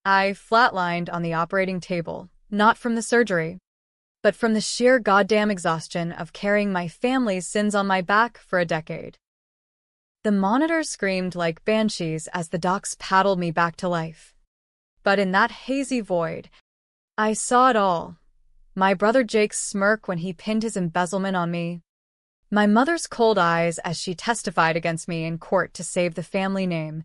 I flatlined on the operating table, not from the surgery, but from the sheer goddamn exhaustion of carrying my family's sins on my back for a decade. The monitors screamed like banshees as the docs paddled me back to life. But in that hazy void, I saw it all. My brother Jake's smirk when he pinned his embezzlement on me. My mother's cold eyes as she testified against me in court to save the family name.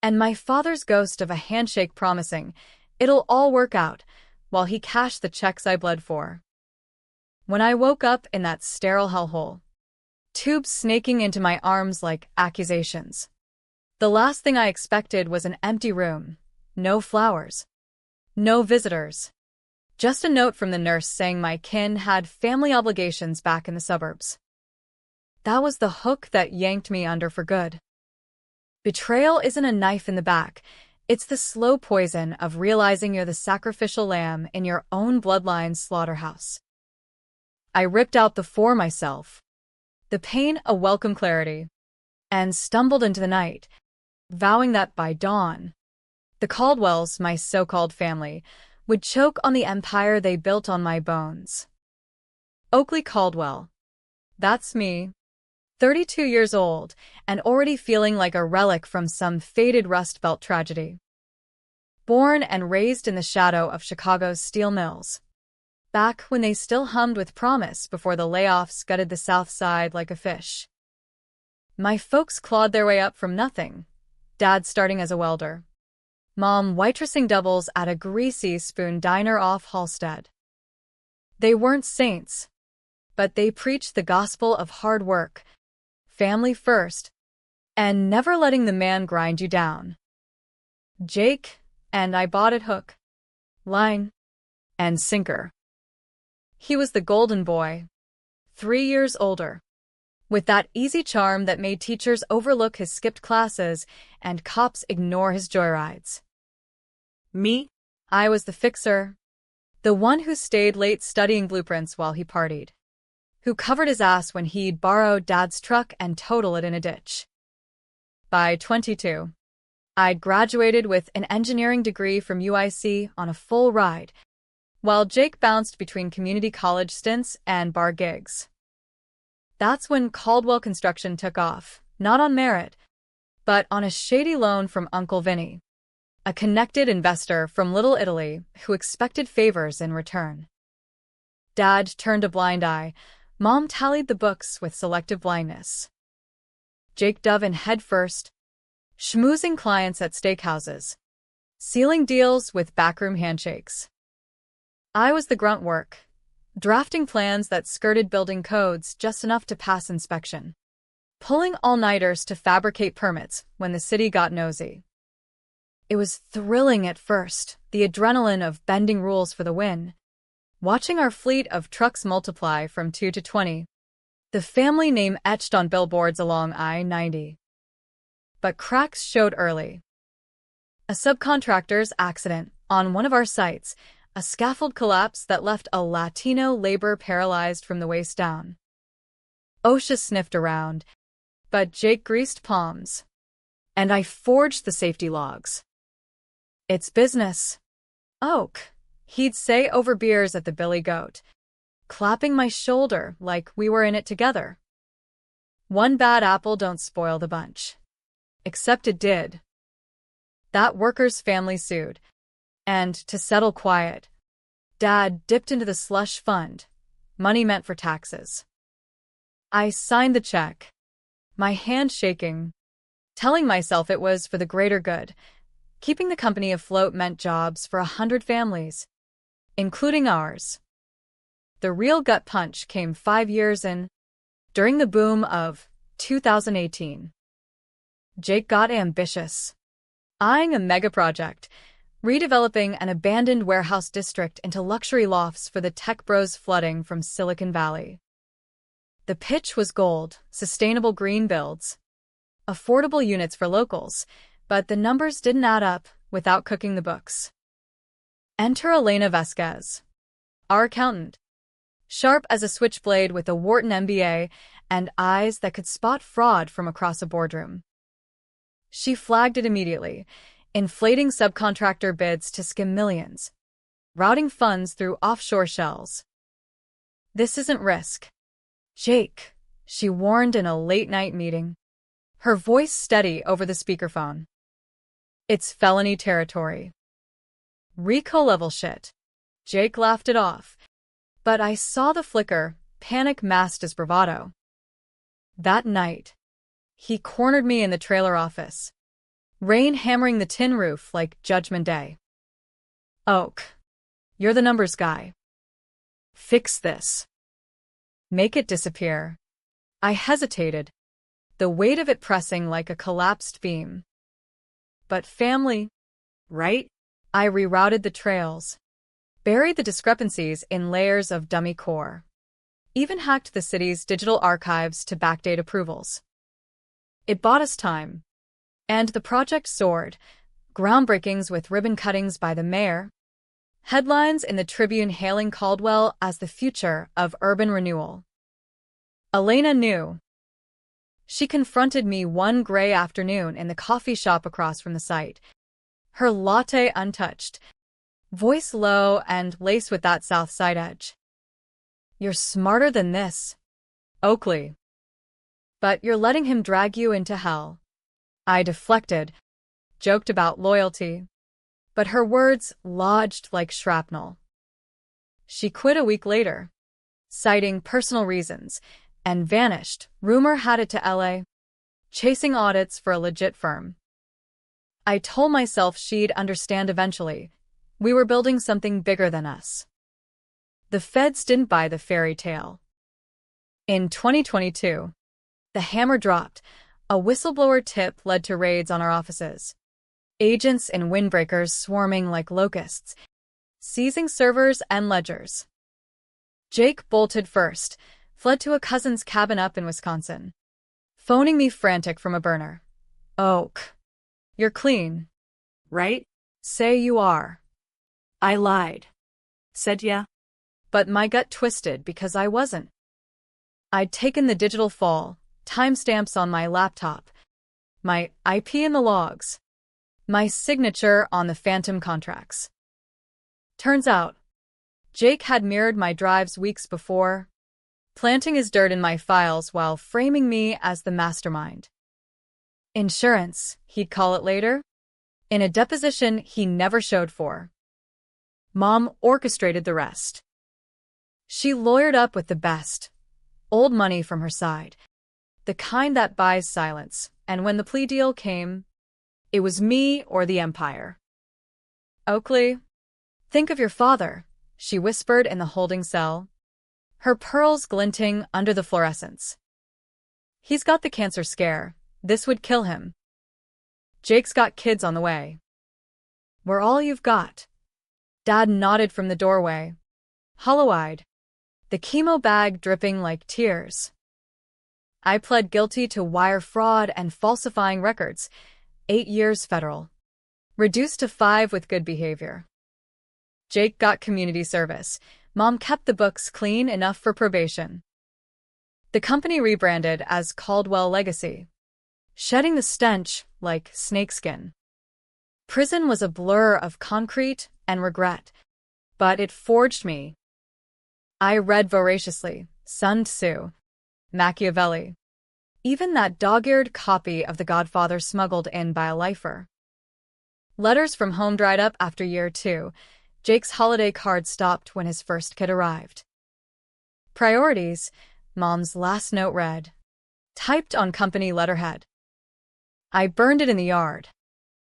And my father's ghost of a handshake promising, "It'll all work out," while he cashed the checks I bled for. When I woke up in that sterile hellhole, tubes snaking into my arms like accusations, the last thing I expected was an empty room. No flowers. No visitors. Just a note from the nurse saying my kin had family obligations back in the suburbs. That was the hook that yanked me under for good. Betrayal isn't a knife in the back. It's the slow poison of realizing you're the sacrificial lamb in your own bloodline's slaughterhouse. I ripped out the "for" myself, the pain a welcome clarity, and stumbled into the night, vowing that by dawn, the Caldwells, my so-called family, would choke on the empire they built on my bones. Oakley Caldwell. That's me. 32 years old, and already feeling like a relic from some faded Rust Belt tragedy. Born and raised in the shadow of Chicago's steel mills, back when they still hummed with promise before the layoffs gutted the South Side like a fish. My folks clawed their way up from nothing, Dad starting as a welder, Mom waitressing doubles at a greasy spoon diner off Halstead. They weren't saints, but they preached the gospel of hard work, family first, and never letting the man grind you down. Jake and I bought it hook, line, and sinker. He was the golden boy, 3 years older, with that easy charm that made teachers overlook his skipped classes and cops ignore his joyrides. Me? I was the fixer, the one who stayed late studying blueprints while he partied, who covered his ass when he'd borrow Dad's truck and total it in a ditch. By 22, I'd graduated with an engineering degree from UIC on a full ride, while Jake bounced between community college stints and bar gigs. That's when Caldwell Construction took off, not on merit, but on a shady loan from Uncle Vinny, a connected investor from Little Italy who expected favors in return. Dad turned a blind eye. Mom tallied the books with selective blindness. Jake dove in headfirst, schmoozing clients at steakhouses, sealing deals with backroom handshakes. I was the grunt work, drafting plans that skirted building codes just enough to pass inspection, pulling all-nighters to fabricate permits when the city got nosy. It was thrilling at first, the adrenaline of bending rules for the win, watching our fleet of trucks multiply from 2 to 20, the family name etched on billboards along I-90. But cracks showed early. A subcontractor's accident on one of our sites, a scaffold collapse that left a Latino labor paralyzed from the waist down. OSHA sniffed around, but Jake greased palms, and I forged the safety logs. It's business. Oak, he'd say over beers at the Billy Goat, clapping my shoulder like we were in it together. One bad apple don't spoil the bunch. Except it did. That worker's family sued, and to settle quiet, Dad dipped into the slush fund, money meant for taxes. I signed the check, my hand shaking, telling myself it was for the greater good. Keeping the company afloat meant jobs for 100 families, including ours. The real gut punch came 5 years in, during the boom of 2018. Jake got ambitious, eyeing a mega project, redeveloping an abandoned warehouse district into luxury lofts for the tech bros flooding from Silicon Valley. The pitch was gold, sustainable green builds, affordable units for locals, but the numbers didn't add up without cooking the books. Enter Elena Vasquez, our accountant, sharp as a switchblade with a Wharton MBA and eyes that could spot fraud from across a boardroom. She flagged it immediately. inflating subcontractor bids to skim millions, routing funds through offshore shells. This isn't risk, Jake, she warned in a late-night meeting, her voice steady over the speakerphone. It's felony territory. RICO-level shit. Jake laughed it off, but I saw the flicker, panic masked as bravado. That night, he cornered me in the trailer office, rain hammering the tin roof like Judgment Day. Oak, you're the numbers guy. Fix this. Make it disappear. I hesitated, the weight of it pressing like a collapsed beam. But family, right? I rerouted the trails, buried the discrepancies in layers of dummy core, even hacked the city's digital archives to backdate approvals. It bought us time, and the project soared, groundbreakings with ribbon cuttings by the mayor, headlines in the Tribune hailing Caldwell as the future of urban renewal. Elena knew. She confronted me one gray afternoon in the coffee shop across from the site, her latte untouched, voice low and laced with that South Side edge. You're smarter than this, Oakley. But you're letting him drag you into hell. I deflected, joked about loyalty, but her words lodged like shrapnel. She quit a week later, citing personal reasons, and vanished. Rumor had it to LA, chasing audits for a legit firm. I told myself she'd understand eventually. We were building something bigger than us. The feds didn't buy the fairy tale. In 2022, the hammer dropped. A whistleblower tip led to raids on our offices. Agents and windbreakers swarming like locusts, seizing servers and ledgers. Jake bolted first, fled to a cousin's cabin up in Wisconsin, phoning me frantic from a burner. Oak, you're clean, right? Say you are. I lied. Said yeah. But my gut twisted because I wasn't. I'd taken the digital fall, timestamps on my laptop, my IP in the logs, my signature on the phantom contracts. Turns out, Jake had mirrored my drives weeks before, planting his dirt in my files while framing me as the mastermind. Insurance, he'd call it later, in a deposition he never showed for. Mom orchestrated the rest. She lawyered up with the best, old money from her side, the kind that buys silence, and when the plea deal came, it was me or the empire. Oakley, think of your father, she whispered in the holding cell, her pearls glinting under the fluorescence. He's got the cancer scare. This would kill him. Jake's got kids on the way. We're all you've got. Dad nodded from the doorway, hollow-eyed, the chemo bag dripping like tears. I pled guilty to wire fraud and falsifying records, 8 years federal, reduced to 5 with good behavior. Jake got community service. Mom kept the books clean enough for probation. The company rebranded as Caldwell Legacy, shedding the stench like snakeskin. Prison was a blur of concrete and regret, but it forged me. I read voraciously, Sun Tzu, Machiavelli, even that dog-eared copy of The Godfather smuggled in by a lifer. Letters from home dried up after year 2. Jake's holiday card stopped when his first kid arrived. Priorities, Mom's last note read, typed on company letterhead. I burned it in the yard,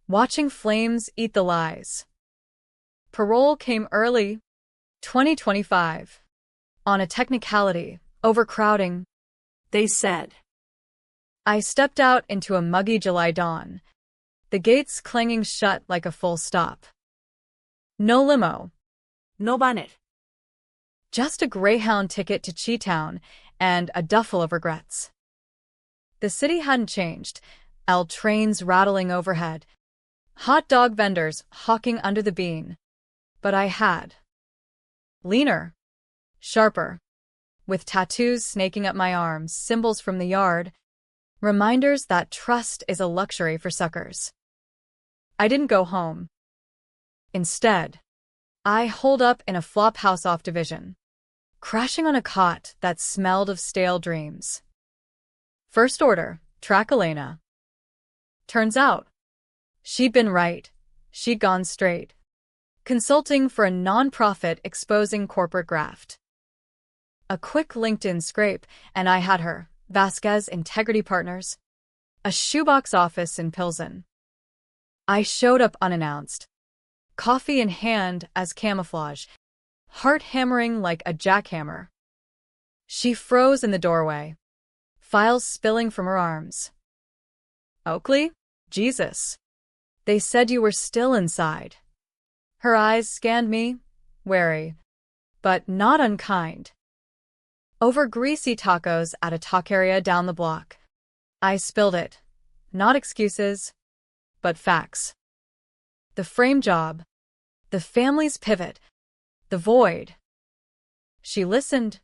watching flames eat the lies. Parole came early, 2025. On a technicality, overcrowding, they said. I stepped out into a muggy July dawn, the gates clanging shut like a full stop. No limo. No bonnet. Just a Greyhound ticket to Cheetown and a duffel of regrets. The city hadn't changed. L trains rattling overhead. Hot dog vendors hawking under the bean. But I had. Leaner. Sharper. With tattoos snaking up my arms, symbols from the yard. Reminders that trust is a luxury for suckers. I didn't go home. Instead, I holed up in a flop house off division, crashing on a cot that smelled of stale dreams. First order, track Elena. Turns out, she'd been right. She'd gone straight. Consulting for a non-profit exposing corporate graft. A quick LinkedIn scrape, and I had her, Vasquez Integrity Partners. A shoebox office in Pilsen. I showed up unannounced, coffee in hand as camouflage, heart hammering like a jackhammer. She froze in the doorway, files spilling from her arms. Oakley? Jesus. They said you were still inside. Her eyes scanned me, wary, but not unkind. Over greasy tacos at a taqueria down the block. I spilled it. Not excuses, but facts. The frame job. The family's pivot. The void. She listened,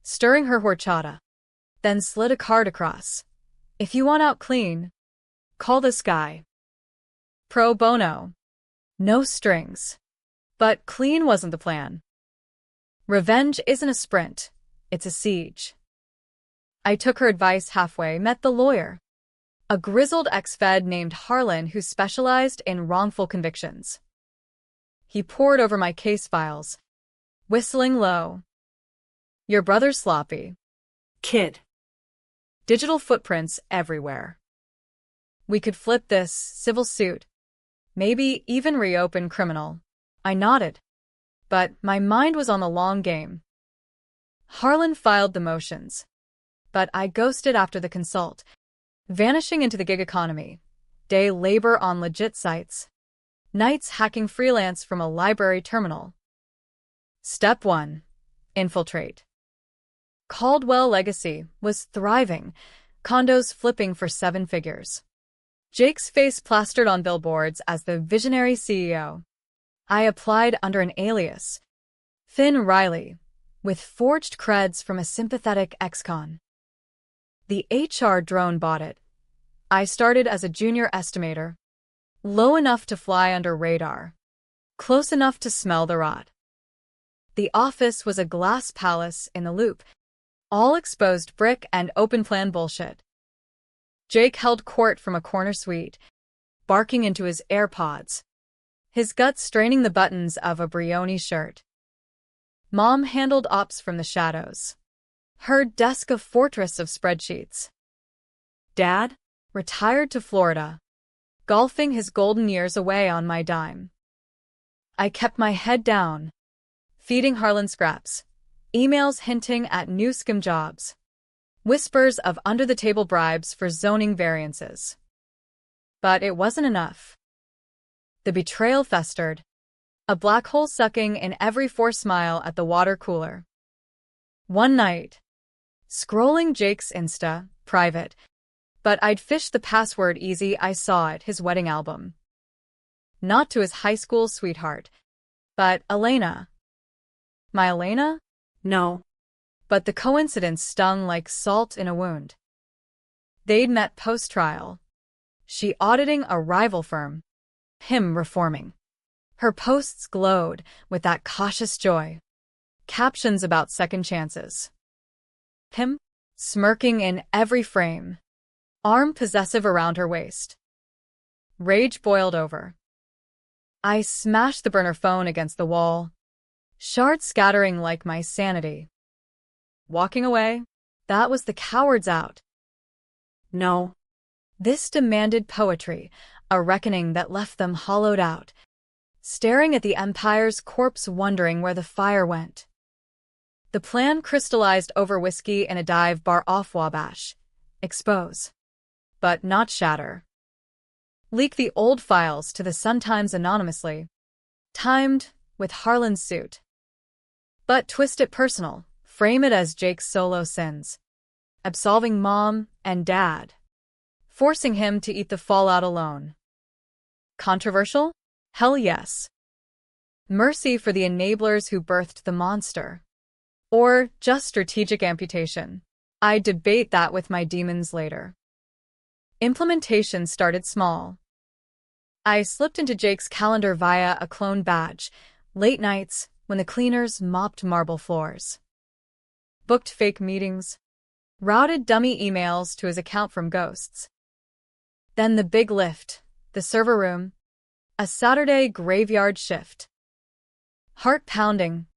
stirring her horchata, then slid a card across. If you want out clean, call this guy. Pro bono. No strings. But clean wasn't the plan. Revenge isn't a sprint, it's a siege. I took her advice halfway, met the lawyer. A grizzled ex-fed named Harlan who specialized in wrongful convictions. He pored over my case files, whistling low. Your brother's sloppy. Kid. Digital footprints everywhere. We could flip this civil suit. Maybe even reopen criminal. I nodded. But my mind was on the long game. Harlan filed the motions. But I ghosted after the consult, vanishing into the gig economy. Day labor on legit sites. Nights hacking freelance from a library terminal. Step 1. Infiltrate. Caldwell Legacy was thriving, condos flipping for 7 figures. Jake's face plastered on billboards as the visionary CEO. I applied under an alias, Finn Riley, with forged creds from a sympathetic ex-con. The HR drone bought it. I started as a junior estimator, low enough to fly under radar, close enough to smell the rot. The office was a glass palace in the Loop, all exposed brick and open-plan bullshit. Jake held court from a corner suite, barking into his AirPods, his guts straining the buttons of a Brioni shirt. Mom handled ops from the shadows, her desk a fortress of spreadsheets. Dad, retired to Florida, golfing his golden years away on my dime. I kept my head down, feeding Harlan scraps, emails hinting at new skim jobs, whispers of under-the-table bribes for zoning variances. But it wasn't enough. The betrayal festered, a black hole sucking in every forced smile at the water cooler. One night, scrolling Jake's Insta, private, but I'd fished the password easy, I saw it, his wedding album. Not to his high school sweetheart, but Elena. My Elena? No. But the coincidence stung like salt in a wound. They'd met post-trial. She auditing a rival firm. Him reforming. Her posts glowed with that cautious joy. Captions about second chances. Him, smirking in every frame. Arm possessive around her waist. Rage boiled over. I smashed the burner phone against the wall, shards scattering like my sanity. Walking away, that was the coward's out. No. This demanded poetry, a reckoning that left them hollowed out, staring at the Empire's corpse wondering where the fire went. The plan crystallized over whiskey in a dive bar off Wabash. Expose. But not shatter. Leak the old files to the Sun-Times anonymously. Timed with Harlan's suit. But twist it personal. Frame it as Jake's solo sins. Absolving Mom and Dad. Forcing him to eat the fallout alone. Controversial? Hell yes. Mercy for the enablers who birthed the monster. Or just strategic amputation. I debate that with my demons later. Implementation started small. I slipped into Jake's calendar via a clone badge, late nights when the cleaners mopped marble floors. Booked fake meetings, routed dummy emails to his account from ghosts. Then the big lift, the server room, a Saturday graveyard shift. Heart pounding,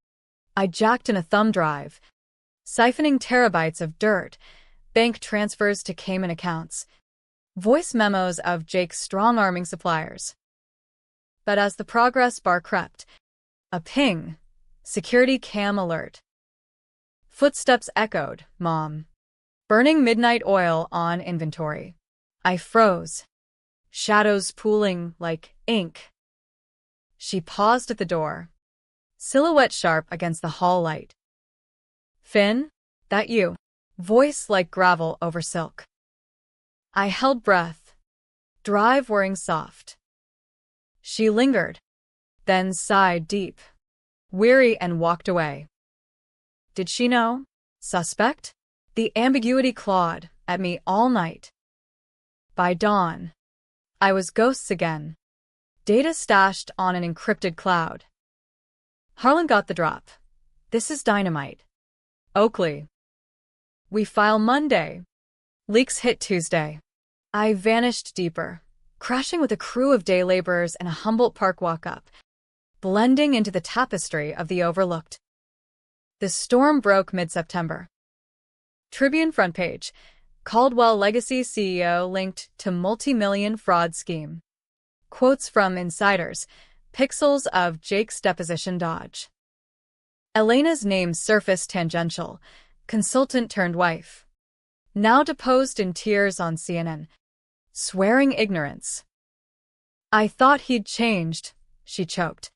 I jacked in a thumb drive, siphoning terabytes of dirt, bank transfers to Cayman accounts, voice memos of Jake's strong-arming suppliers. But as the progress bar crept, a ping, security cam alert. Footsteps echoed, Mom. Burning midnight oil on inventory. I froze. Shadows pooling like ink. She paused at the door, silhouette sharp against the hall light. Finn, that you? Voice like gravel over silk. I held breath, drive whirring soft. She lingered, then sighed deep, weary, and walked away. Did she know? Suspect? The ambiguity clawed at me all night. By dawn, I was ghosts again, data stashed on an encrypted cloud. Harlan got the drop. This is dynamite. Oakley. We file Monday. Leaks hit Tuesday. I vanished deeper, crashing with a crew of day laborers in a Humboldt Park walk-up, blending into the tapestry of the overlooked. The storm broke mid-September. Tribune front page. Caldwell Legacy CEO linked to multi-million fraud scheme. Quotes from insiders. Pixels of Jake's deposition dodge. Elena's name surfaced tangential. Consultant turned wife. Now deposed in tears on CNN. Swearing ignorance. I thought he'd changed, she choked.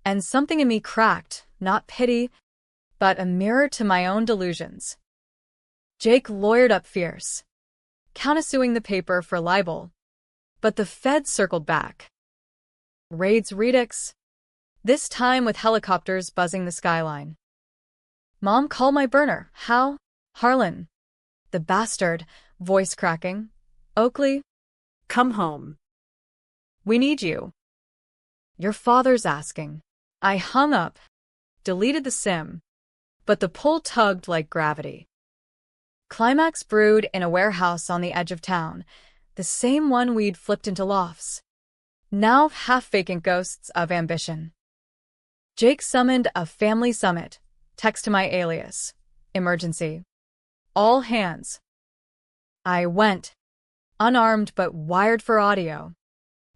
And something in me cracked, not pity, but a mirror to my own delusions. Jake lawyered up fierce, countersuing the paper for libel. But the Fed circled back. Raids redux, this time with helicopters buzzing the skyline. Mom, call my burner. How? Harlan. The bastard, voice cracking. Oakley. Come home. We need you. Your father's asking. I hung up, deleted the SIM, but the pull tugged like gravity. Climax brewed in a warehouse on the edge of town, the same one we'd flipped into lofts. Now half-vacant ghosts of ambition. Jake summoned a family summit, text to my alias. Emergency. All hands. I went, unarmed but wired for audio.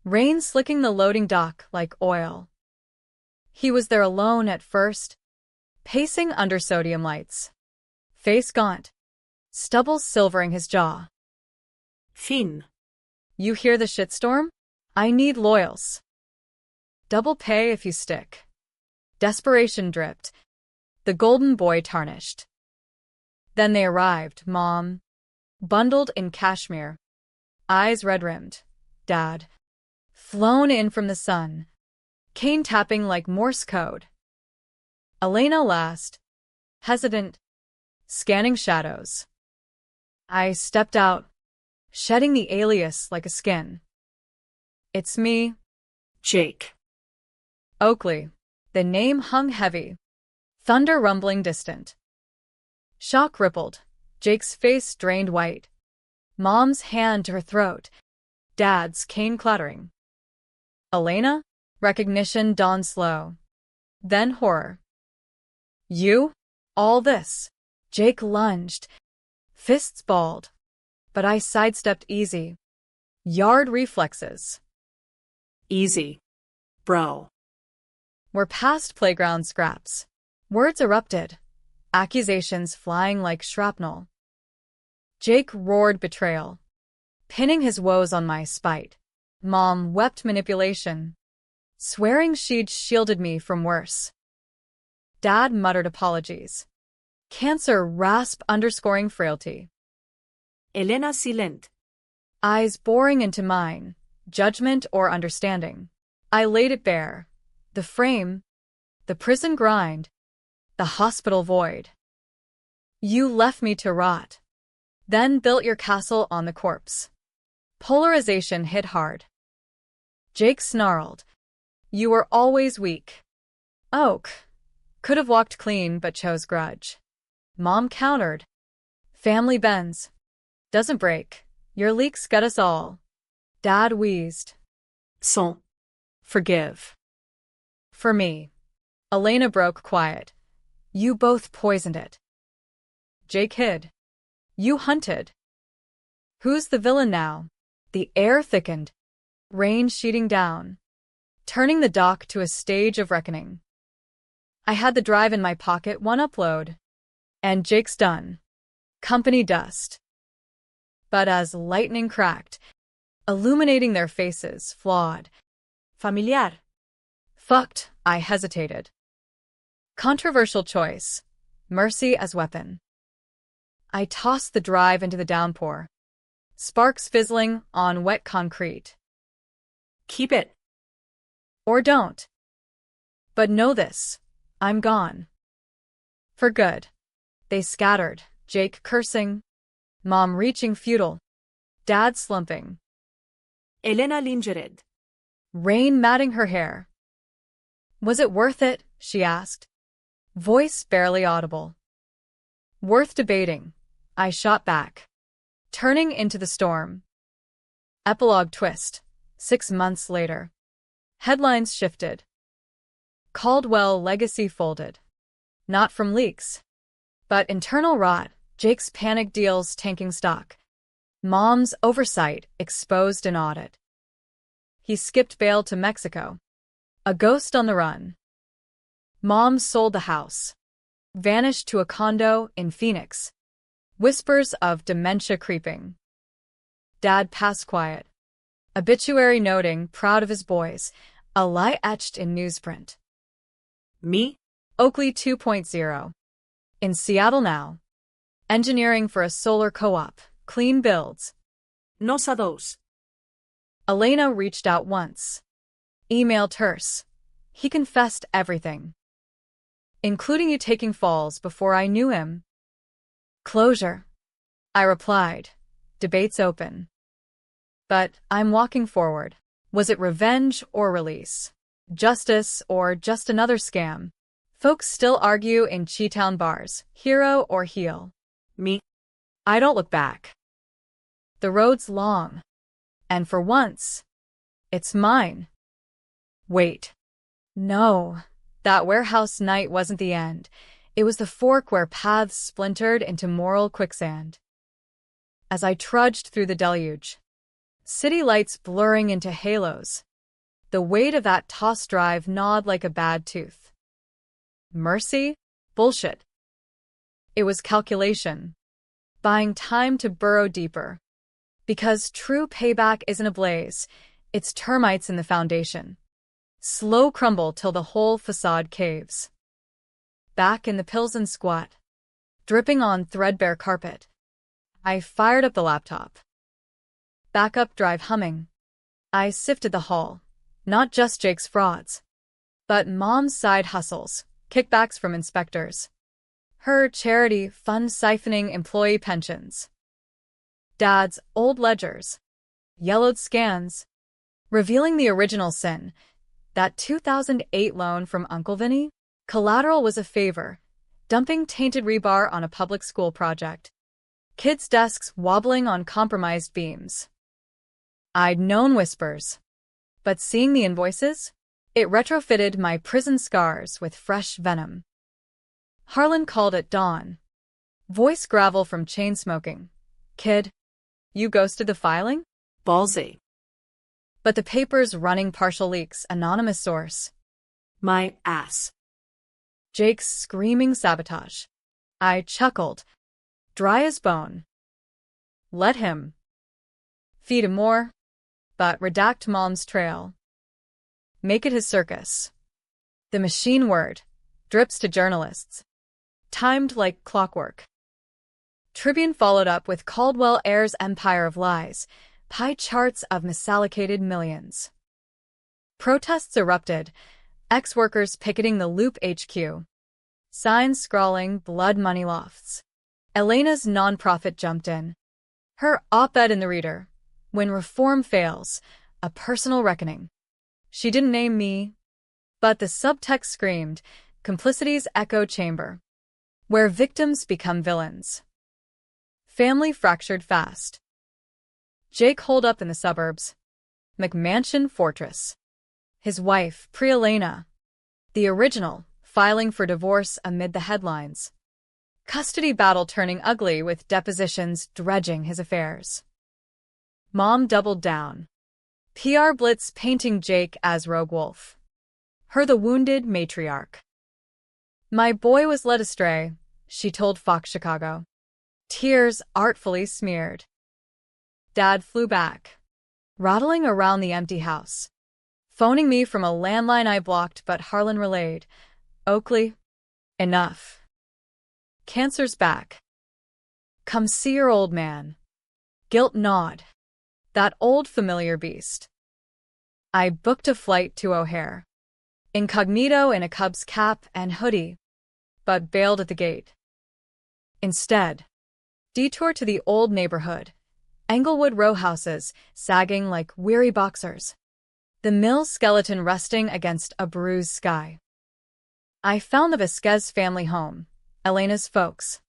Rain slicking the loading dock like oil. He was there alone at first, pacing under sodium lights. Face gaunt, stubble silvering his jaw. Finn. You hear the shitstorm? I need loyals. Double pay if you stick. Desperation dripped. The golden boy tarnished. Then they arrived, Mom. Bundled in cashmere. Eyes red-rimmed. Dad. Flown in from the sun. Cane tapping like Morse code. Elena last. Hesitant. Scanning shadows. I stepped out, shedding the alias like a skin. It's me. Jake. Oakley. The name hung heavy. Thunder rumbling distant. Shock rippled. Jake's face drained white. Mom's hand to her throat. Dad's cane clattering. Elena? Recognition dawned slow. Then horror. You? All this? Jake lunged. Fists balled. But I sidestepped easy. Yard reflexes. Easy. Bro. We're past playground scraps. Words erupted. Accusations flying like shrapnel. Jake roared betrayal, pinning his woes on my spite. Mom wept manipulation, swearing she'd shielded me from worse. Dad muttered apologies. Cancer rasp underscoring frailty. Elena silent. Eyes boring into mine, judgment or understanding. I laid it bare. The frame, the prison grind, the hospital void. You left me to rot, then built your castle on the corpse. Polarization hit hard. Jake snarled. You were always weak. Oak. Could have walked clean but chose grudge. Mom countered. Family bends. Doesn't break. Your leaks got us all. Dad wheezed. Sans. Forgive. For me. Elena broke quiet. You both poisoned it. Jake hid. You hunted. Who's the villain now? The air thickened. Rain sheeting down, turning the dock to a stage of reckoning. I had the drive in my pocket, one upload. And Jake's done. Company dust. But as lightning cracked, illuminating their faces, flawed. Familiar. Fucked, I hesitated. Controversial choice. Mercy as weapon. I tossed the drive into the downpour. Sparks fizzling on wet concrete. Keep it. Or don't. But know this. I'm gone. For good. They scattered, Jake cursing, Mom reaching futile, Dad slumping. Elena lingered. Rain matting her hair. Was it worth it? She asked. Voice barely audible. Worth debating, I shot back. Turning into the storm. Epilogue twist. 6 months later. Headlines shifted. Caldwell legacy folded. Not from leaks. But internal rot, Jake's panic deals tanking stock. Mom's oversight exposed in audit. He skipped bail to Mexico. A ghost on the run. Mom sold the house. Vanished to a condo in Phoenix. Whispers of dementia creeping. Dad passed quiet. Obituary noting, proud of his boys, a lie etched in newsprint. Me? Oakley 2.0. In Seattle now. Engineering for a solar co-op, clean builds. Nos a dos. Elena reached out once. Email terse. He confessed everything. Including you taking falls before I knew him. Closure. I replied. Debates open. But I'm walking forward. Was it revenge or release? Justice or just another scam? Folks still argue in Chi-town bars, hero or heel. Me? I don't look back. The road's long. And for once, it's mine. Wait. No, that warehouse night wasn't the end. It was the fork where paths splintered into moral quicksand. As I trudged through the deluge, city lights blurring into halos, the weight of that tossed drive gnawed like a bad tooth. Mercy? Bullshit. It was calculation. Buying time to burrow deeper. Because true payback isn't ablaze, it's termites in the foundation. Slow crumble till the whole facade caves. Back in the Pilsen squat, dripping on threadbare carpet, I fired up the laptop. Backup drive humming. I sifted the haul, not just Jake's frauds, but Mom's side hustles, kickbacks from inspectors. Her charity fund siphoning employee pensions. Dad's old ledgers. Yellowed scans. Revealing the original sin. That 2008 loan from Uncle Vinny? Collateral was a favor. Dumping tainted rebar on a public school project. Kids' desks wobbling on compromised beams. I'd known whispers. But seeing the invoices? It retrofitted my prison scars with fresh venom. Harlan called at dawn. Voice gravel from chain smoking. Kid, you ghosted the filing? Ballsy. But the paper's running partial leaks, anonymous source. My ass. Jake's screaming sabotage. I chuckled. Dry as bone. Let him. Feed him more. But redact Mom's trail. Make it his circus. The machine word. Drips to journalists. Timed like clockwork. Tribune followed up with Caldwell Ayers' empire of lies, pie charts of misallocated millions. Protests erupted, ex-workers picketing the Loop HQ. Signs scrawling blood money lofts. Elena's nonprofit jumped in. Her op-ed in the Reader. When reform fails, a personal reckoning. She didn't name me, but the subtext screamed, complicity's echo chamber, where victims become villains. Family fractured fast. Jake holed up in the suburbs. McMansion Fortress. His wife, Prialena, the original, filing for divorce amid the headlines. Custody battle turning ugly with depositions dredging his affairs. Mom doubled down. PR blitz painting Jake as Rogue Wolf. Her the wounded matriarch. My boy was led astray, she told Fox Chicago. Tears artfully smeared. Dad flew back, rattling around the empty house, phoning me from a landline I blocked but Harlan relayed. Oakley, enough. Cancer's back. Come see your old man. Guilt gnawed. That old familiar beast. I booked a flight to O'Hare. Incognito in a Cubs cap and hoodie, but bailed at the gate. Instead, detour to the old neighborhood. Englewood row houses sagging like weary boxers. The mill skeleton resting against a bruised sky. I found the Vasquez family home, Elena's folks.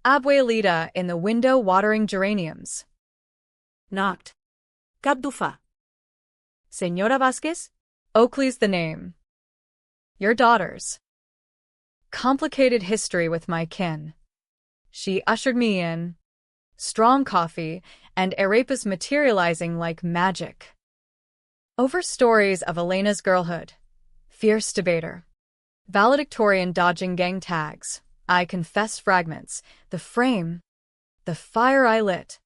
Abuelita in the window watering geraniums. Knocked. Cabdufa. Señora Vasquez? Oakley's the name. Your daughters. Complicated history with my kin. She ushered me in. Strong coffee and arepas materializing like magic. Over stories of Elena's girlhood. Fierce debater. Valedictorian dodging gang tags. I confess fragments. The frame. The fire I lit.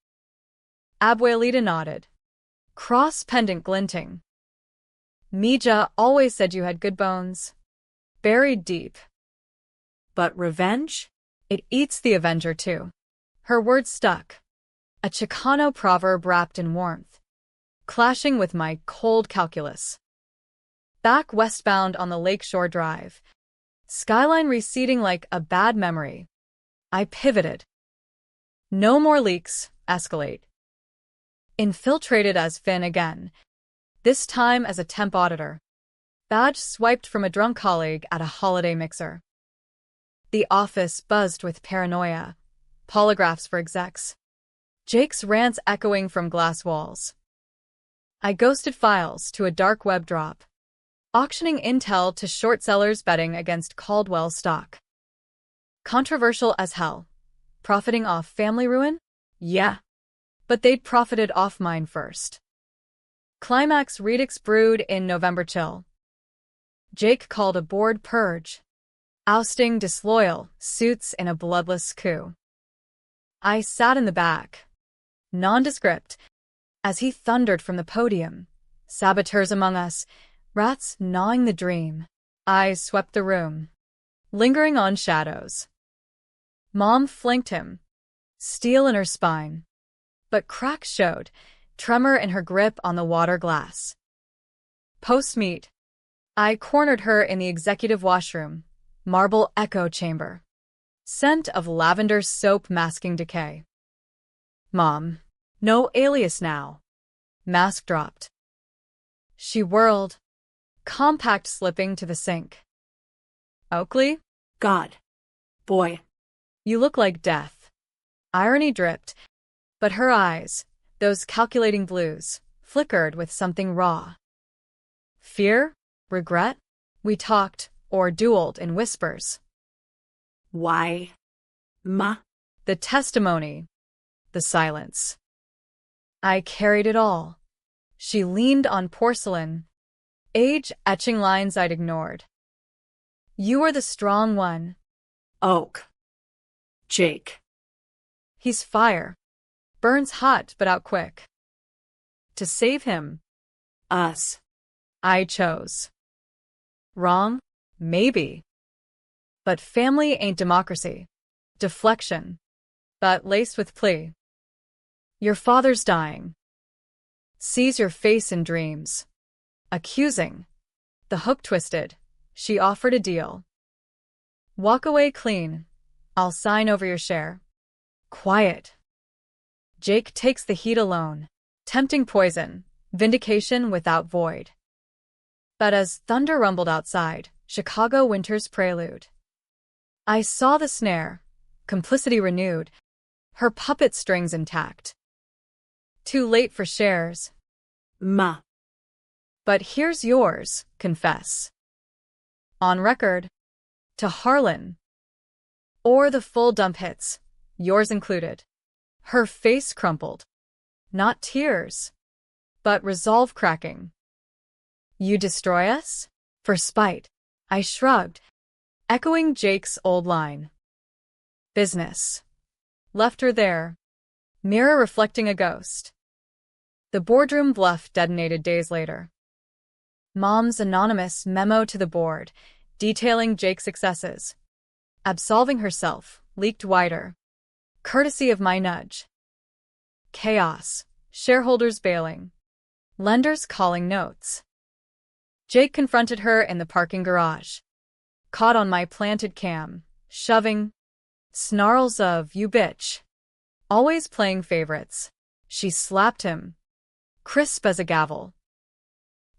Abuelita nodded. Cross pendant glinting. Mija always said you had good bones. Buried deep. But revenge? It eats the avenger too. Her words stuck. A Chicano proverb wrapped in warmth. Clashing with my cold calculus. Back westbound on the Lakeshore Drive. Skyline receding like a bad memory. I pivoted. No more leaks, escalate. Infiltrated as Finn again. This time as a temp auditor. Badge swiped from a drunk colleague at a holiday mixer. The office buzzed with paranoia. Polygraphs for execs. Jake's rants echoing from glass walls. I ghosted files to a dark web drop. Auctioning intel to short sellers betting against Caldwell stock. Controversial as hell. Profiting off family ruin? Yeah. But they'd profited off mine first. Climax Redux brewed in November chill. Jake called a board purge. Ousting disloyal suits in a bloodless coup. I sat in the back, nondescript, as he thundered from the podium. Saboteurs among us, rats gnawing the dream. I swept the room, lingering on shadows. Mom flanked him, steel in her spine. But cracks showed, tremor in her grip on the water glass. Post-meet, I cornered her in the executive washroom. Marble echo chamber. Scent of lavender soap masking decay. Mom. No alias now. Mask dropped. She whirled. Compact slipping to the sink. Oakley? God. Boy. You look like death. Irony dripped, but her eyes, those calculating blues, flickered with something raw. Fear? Regret? We talked, or dueled in whispers. Why? Ma? The testimony. The silence. I carried it all. She leaned on porcelain. Age etching lines I'd ignored. You were the strong one. Oak. Jake. He's fire. Burns hot but out quick. To save him. Us. I chose. Wrong? Maybe. But family ain't democracy. Deflection. But laced with plea. Your father's dying. Sees your face in dreams. Accusing. The hook twisted. She offered a deal. Walk away clean. I'll sign over your share. Quiet. Jake takes the heat alone. Tempting poison. Vindication without void. But as thunder rumbled outside, Chicago winter's prelude, I saw the snare, complicity renewed, her puppet strings intact. Too late for shares. Ma. But here's yours, confess. On record. To Harlan. Or the full dump hits, yours included. Her face crumpled. Not tears, but resolve cracking. You destroy us? For spite. I shrugged, echoing Jake's old line. Business. Left her there. Mirror reflecting a ghost. The boardroom bluff detonated days later. Mom's anonymous memo to the board, detailing Jake's successes. Absolving herself, leaked wider. Courtesy of my nudge. Chaos. Shareholders bailing. Lenders calling notes. Jake confronted her in the parking garage. Caught on my planted cam, shoving. Snarls of, you bitch. Always playing favorites. She slapped him. Crisp as a gavel.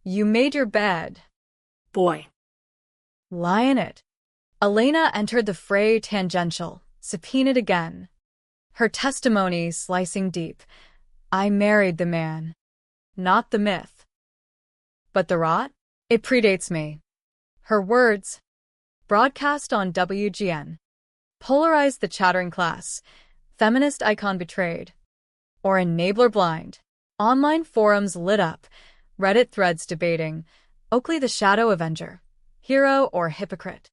You made your bed. Boy. Lie in it. Elena entered the fray tangential, subpoenaed again. Her testimony slicing deep. I married the man. Not the myth. But the rot? It predates me. Her words, broadcast on WGN, polarized the chattering class. Feminist icon betrayed. Or enabler blind. Online forums lit up. Reddit threads debating. Oakley the shadow avenger. Hero or hypocrite?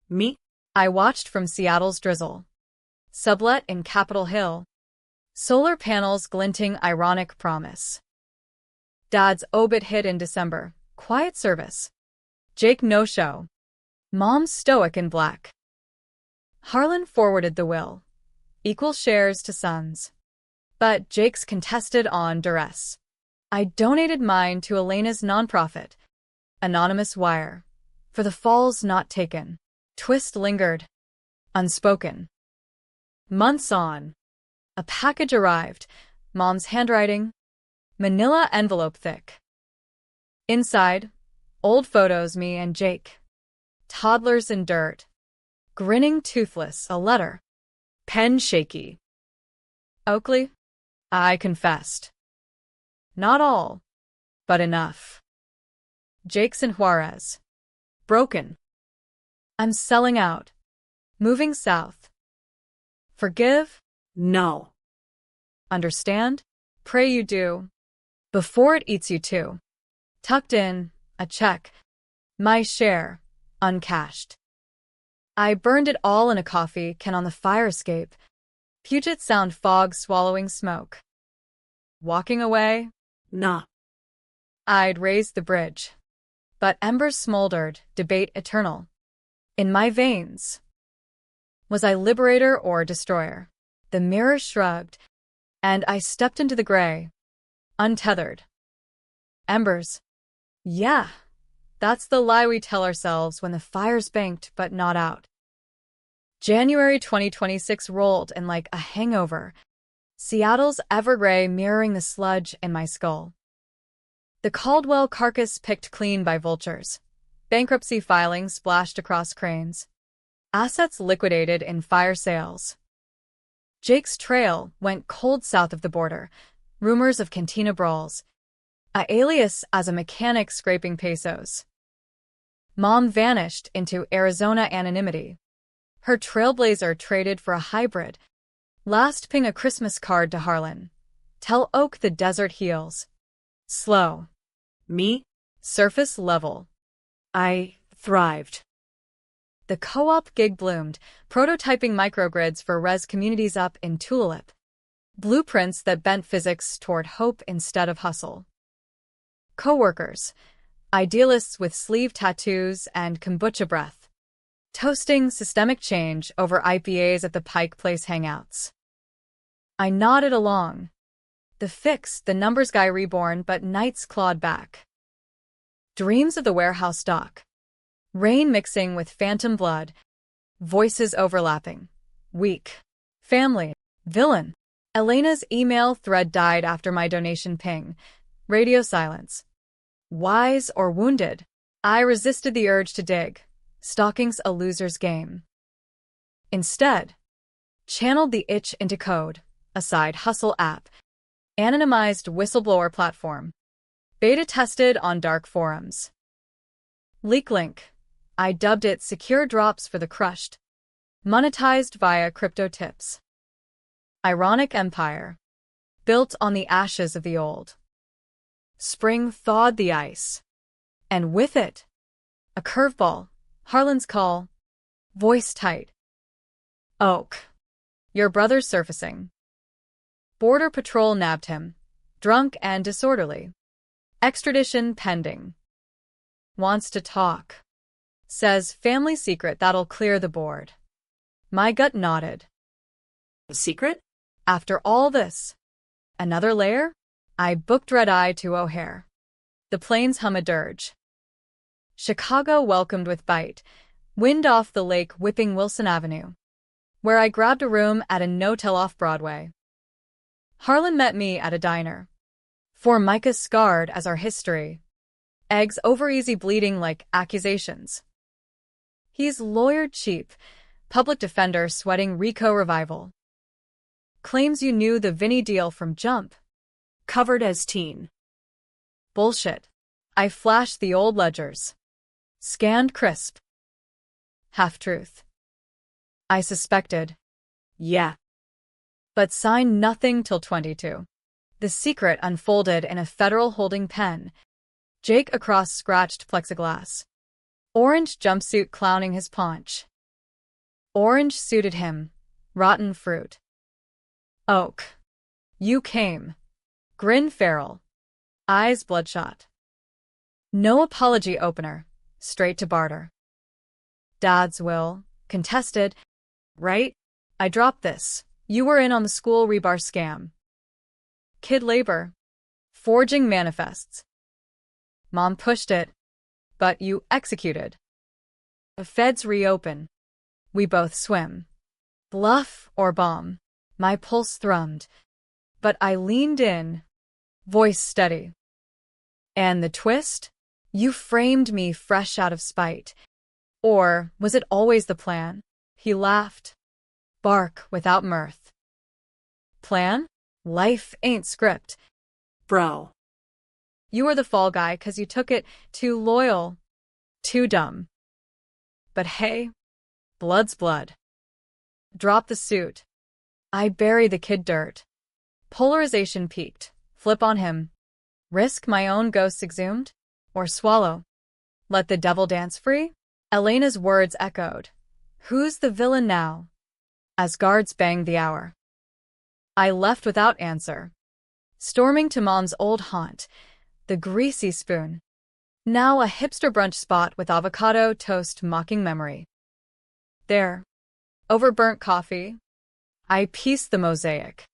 Me? I watched from Seattle's drizzle. Sublet in Capitol Hill. Solar panels glinting ironic promise. Dad's obit hit in December. Quiet service. Jake no-show. Mom stoic in black. Harlan forwarded the will. Equal shares to sons. But Jake's contested on duress. I donated mine to Elena's nonprofit. Anonymous wire. For the falls not taken. Twist lingered. Unspoken. Months on. A package arrived. Mom's handwriting. Manila envelope thick. Inside, old photos, me and Jake. Toddlers in dirt. Grinning toothless, a letter. Pen shaky. Oakley? I confessed. Not all, but enough. Jake's in Juarez. Broken. I'm selling out. Moving south. Forgive? No. Understand? Pray you do. Before it eats you too. Tucked in, a check. My share, uncashed. I burned it all in a coffee can on the fire escape. Puget Sound fog swallowing smoke. Walking away? Nah. I'd raised the bridge. But embers smoldered, debate eternal. In my veins. Was I liberator or destroyer? The mirror shrugged, and I stepped into the gray. Untethered. Embers. Yeah, that's the lie we tell ourselves when the fire's banked but not out. January 2026 rolled in like a hangover. Seattle's evergray mirroring the sludge in my skull. The Caldwell carcass picked clean by vultures. Bankruptcy filings splashed across cranes. Assets liquidated in fire sales. Jake's trail went cold south of the border. Rumors of cantina brawls. A alias as a mechanic scraping pesos. Mom vanished into Arizona anonymity. Her trailblazer traded for a hybrid. Last ping a Christmas card to Harlan. Tell Oak the desert heals. Slow. Me? Surface level. I thrived. The co-op gig bloomed, prototyping microgrids for res communities up in Tulip. Blueprints that bent physics toward hope instead of hustle. Coworkers. Idealists with sleeve tattoos and kombucha breath. Toasting systemic change over IPAs at the Pike Place hangouts. I nodded along. The fix, the numbers guy reborn, but nights clawed back. Dreams of the warehouse dock. Rain mixing with phantom blood. Voices overlapping. Weak. Family. Villain. Elena's email thread died after my donation ping. Radio silence. Wise or wounded? I resisted the urge to dig. Stalking's a loser's game. Instead, channeled the itch into code, a side hustle app, anonymized whistleblower platform, beta tested on dark forums. Leak link. I dubbed it Secure Drops for the Crushed, monetized via crypto tips. Ironic empire, built on the ashes of the old. Spring thawed the ice, and with it, a curveball, Harlan's call, voice tight. Oak, your brother's surfacing. Border Patrol nabbed him, drunk and disorderly. Extradition pending. Wants to talk. Says family secret that'll clear the board. My gut nodded. A secret? After all this, another layer? I booked red-eye to O'Hare. The planes hum a dirge. Chicago welcomed with bite, wind off the lake whipping Wilson Avenue, where I grabbed a room at a no-tell off-Broadway. Harlan met me at a diner. Formica scarred as our history. Eggs over easy bleeding like accusations. He's lawyered cheap, public defender sweating RICO revival. Claims you knew the Vinny deal from jump. Covered as teen. Bullshit. I flashed the old ledgers. Scanned crisp. Half-truth. I suspected. Yeah. But signed nothing till 22. The secret unfolded in a federal holding pen. Jake across scratched plexiglass. Orange jumpsuit clowning his paunch. Orange suited him. Rotten fruit. Oak. You came. Grin feral. Eyes bloodshot. No apology opener. Straight to barter. Dad's will. Contested. Right? I dropped this. You were in on the school rebar scam. Kid labor. Forging manifests. Mom pushed it. But you executed. The feds reopen. We both swim. Bluff or bomb. My pulse thrummed. But I leaned in. Voice steady. And the twist? You framed me fresh out of spite. Or was it always the plan? He laughed. Bark without mirth. Plan? Life ain't script. Bro. You were the fall guy 'cause you took it too loyal. Too dumb. But hey, blood's blood. Drop the suit. I bury the kid dirt. Polarization peaked. Flip on him. Risk my own ghosts exhumed? Or swallow? Let the devil dance free? Elena's words echoed. Who's the villain now? As guards banged the hour. I left without answer. Storming to Mom's old haunt, the Greasy Spoon. Now a hipster brunch spot with avocado toast mocking memory. There, over burnt coffee, I pieced the mosaic.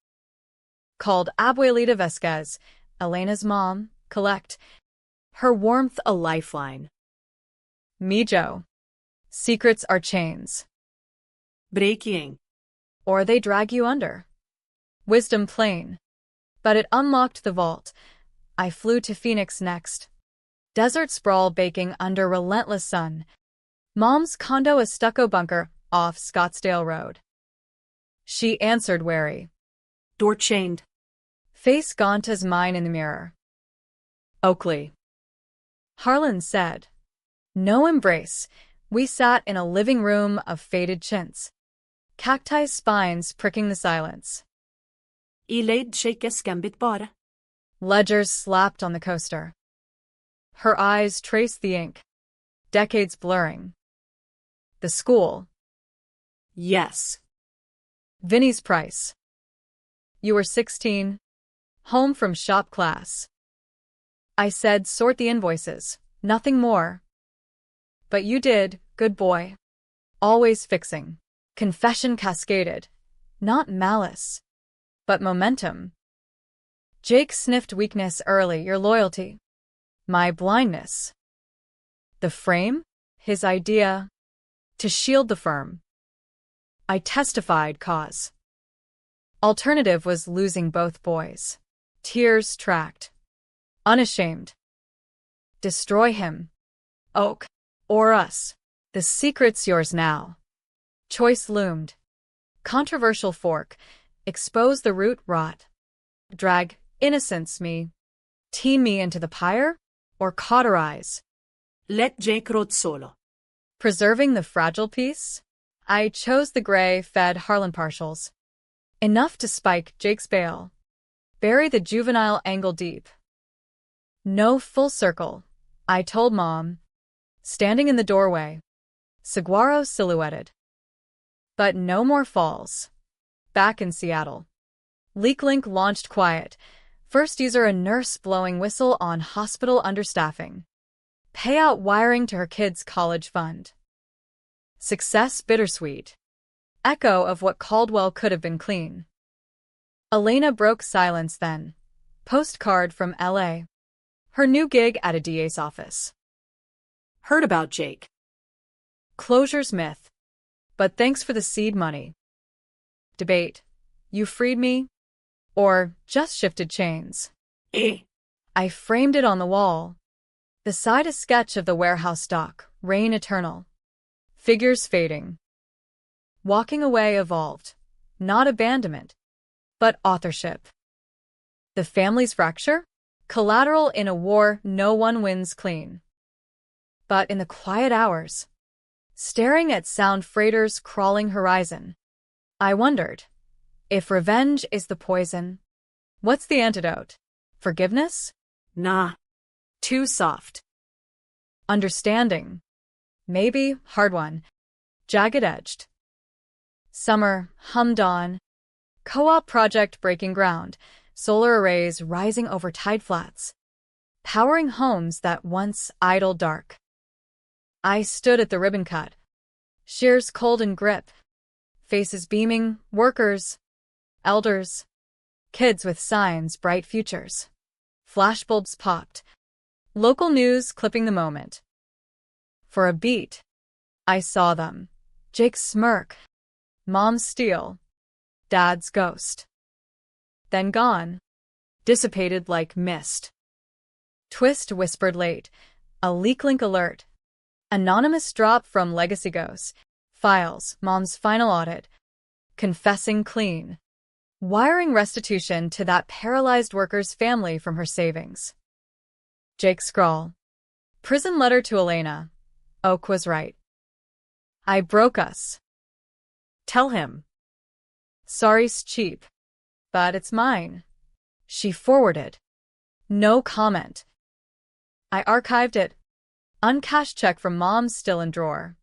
Called Abuelita Vesquez, Elena's mom, collect. Her warmth a lifeline. Mijo. Secrets are chains. Breaking. Or they drag you under. Wisdom plain. But it unlocked the vault. I flew to Phoenix next. Desert sprawl baking under relentless sun. Mom's condo a stucco bunker off Scottsdale Road. She answered wary. Door chained. Face gaunt as mine in the mirror. Oakley. Harlan said. No embrace. We sat in a living room of faded chintz. Cacti spines pricking the silence. Ilaid shakeskan bit bara. Ledgers slapped on the coaster. Her eyes traced the ink. Decades blurring. The school. Yes. Vinny's price. You were 16. Home from shop class. I said sort the invoices. Nothing more. But you did, good boy. Always fixing. Confession cascaded. Not malice. But momentum. Jake sniffed weakness early, your loyalty. My blindness. The frame? His idea. To shield the firm. I testified cause. Alternative was losing both boys. Tears tracked. Unashamed. Destroy him. Oak. Or us. The secret's yours now. Choice loomed. Controversial fork. Expose the root rot. Drag innocence me. Team me into the pyre? Or cauterize? Let Jake rot solo. Preserving the fragile piece? I chose the gray-fed Harlan partials. Enough to spike Jake's bail. Bury the juvenile angle deep. No full circle, I told Mom. Standing in the doorway. Saguaro silhouetted. But no more falls. Back in Seattle. LeakLink launched quiet. First user a nurse blowing whistle on hospital understaffing. Payout wiring to her kids' college fund. Success bittersweet. Echo of what Caldwell could have been clean. Elena broke silence then. Postcard from L.A. Her new gig at a DA's office. Heard about Jake. Closure's myth. But thanks for the seed money. Debate. You freed me? Or just shifted chains? I framed it on the wall. Beside a sketch of the warehouse dock, rain eternal. Figures fading. Walking away evolved. Not abandonment, but authorship. The family's fracture? Collateral in a war no one wins clean. But in the quiet hours, staring at sound freighters crawling horizon, I wondered, if revenge is the poison, what's the antidote? Forgiveness? Nah. Too soft. Understanding? Maybe, hard one. Jagged-edged. Summer hummed on. Co-op project breaking ground. Solar arrays rising over tide flats. Powering homes that once idle dark. I stood at the ribbon cut. Shears cold and grip. Faces beaming, workers, elders, kids with signs, bright futures. Flashbulbs popped. Local news clipping the moment. For a beat, I saw them. Jake's smirk. Mom's steel. Dad's ghost. Then gone. Dissipated like mist. Twist whispered late. A LeakLink alert. Anonymous drop from Legacy Ghosts. Files. Mom's final audit. Confessing clean. Wiring restitution to that paralyzed worker's family from her savings. Jake scrawl. Prison letter to Elena. Oak was right. I broke us. Tell him. Sorry's cheap. But it's mine. She forwarded. No comment. I archived it. Uncashed check from Mom still in drawer.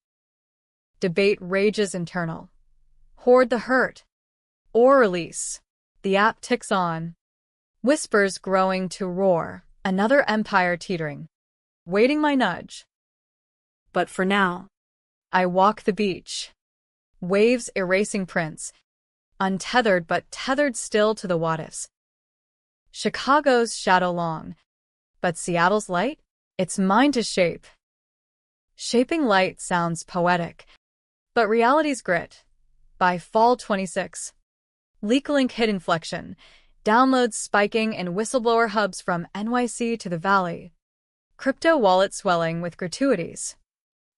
Debate rages internal. Hoard the hurt. Or release. The app ticks on. Whispers growing to roar. Another empire teetering. Waiting my nudge. But for now, I walk the beach. Waves erasing prints. Untethered but tethered still to the what-ifs. Chicago's shadow long. But Seattle's light? It's mine to shape. Shaping light sounds poetic. But reality's grit. By fall 26. LeakLink hit inflection. Downloads spiking in whistleblower hubs from NYC to the Valley. Crypto wallet swelling with gratuities.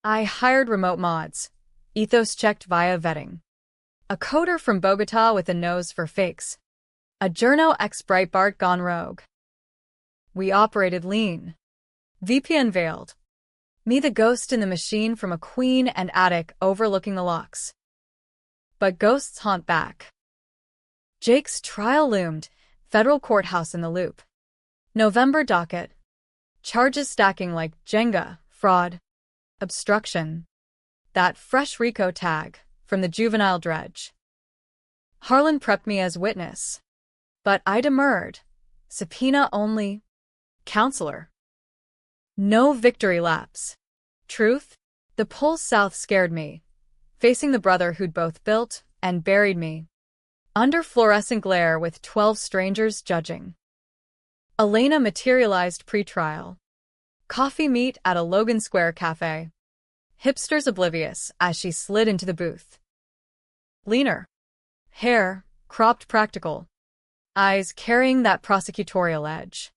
I hired remote mods. Ethos checked via vetting. A coder from Bogota with a nose for fakes. A journo ex-Breitbart gone rogue. We operated lean. VPN veiled. Me the ghost in the machine from a queen and attic overlooking the locks. But ghosts haunt back. Jake's trial loomed. Federal courthouse in the loop. November docket. Charges stacking like Jenga, fraud, obstruction. That fresh RICO tag from the juvenile dredge. Harlan prepped me as witness. But I demurred. Subpoena only. Counselor. No victory laps. Truth? The pull south scared me. Facing the brother who'd both built and buried me. Under fluorescent glare with 12 strangers judging. Elena materialized pre-trial. Coffee meet at a Logan Square cafe. Hipsters oblivious as she slid into the booth. Leaner. Hair, cropped practical. Eyes carrying that prosecutorial edge.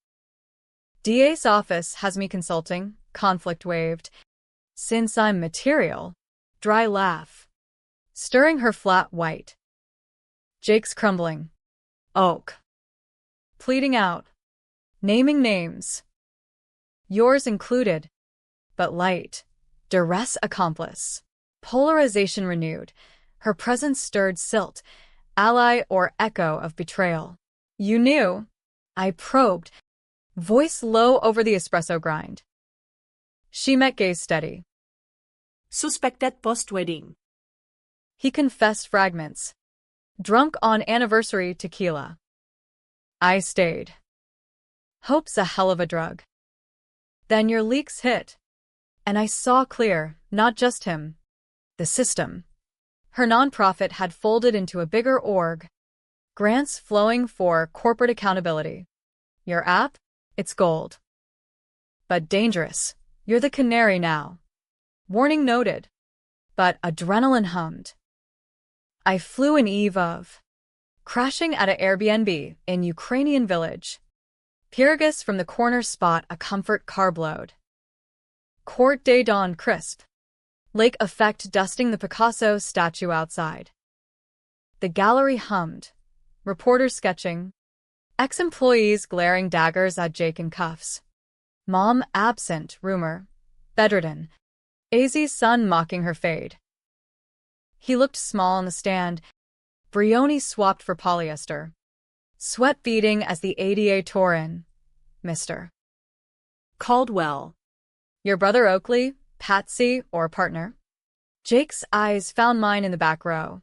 DA's office has me consulting, conflict waived, Since I'm material. Dry laugh. Stirring her flat white. Jake's crumbling. Oak. Pleading out. Naming names. Yours included. But light. Duress accomplice. Polarization renewed. Her presence stirred silt, ally or echo of betrayal. You knew. I probed, voice low over the espresso grind. She met gaze steady. Suspected post-wedding. He confessed fragments. Drunk on anniversary tequila. I stayed. Hope's a hell of a drug. Then your leaks hit. And I saw clear, not just him. The system. Her nonprofit had folded into a bigger org. Grants flowing for corporate accountability. Your app? It's gold. But dangerous. You're the canary now. Warning noted. But adrenaline hummed. I flew an eve of. Crashing at an Airbnb in Ukrainian village. Pyrgos from the corner spot a comfort carb load. Court day dawn crisp. Lake effect dusting the Picasso statue outside. The gallery hummed. Reporters sketching. Ex-employees glaring daggers at Jake in cuffs. Mom absent, rumor. Bedridden. AZ's son mocking her fade. He looked small on the stand. Brioni swapped for polyester. Sweat beading as the ADA tore in. Mr. Caldwell. Your brother Oakley, Patsy, or partner? Jake's eyes found mine in the back row.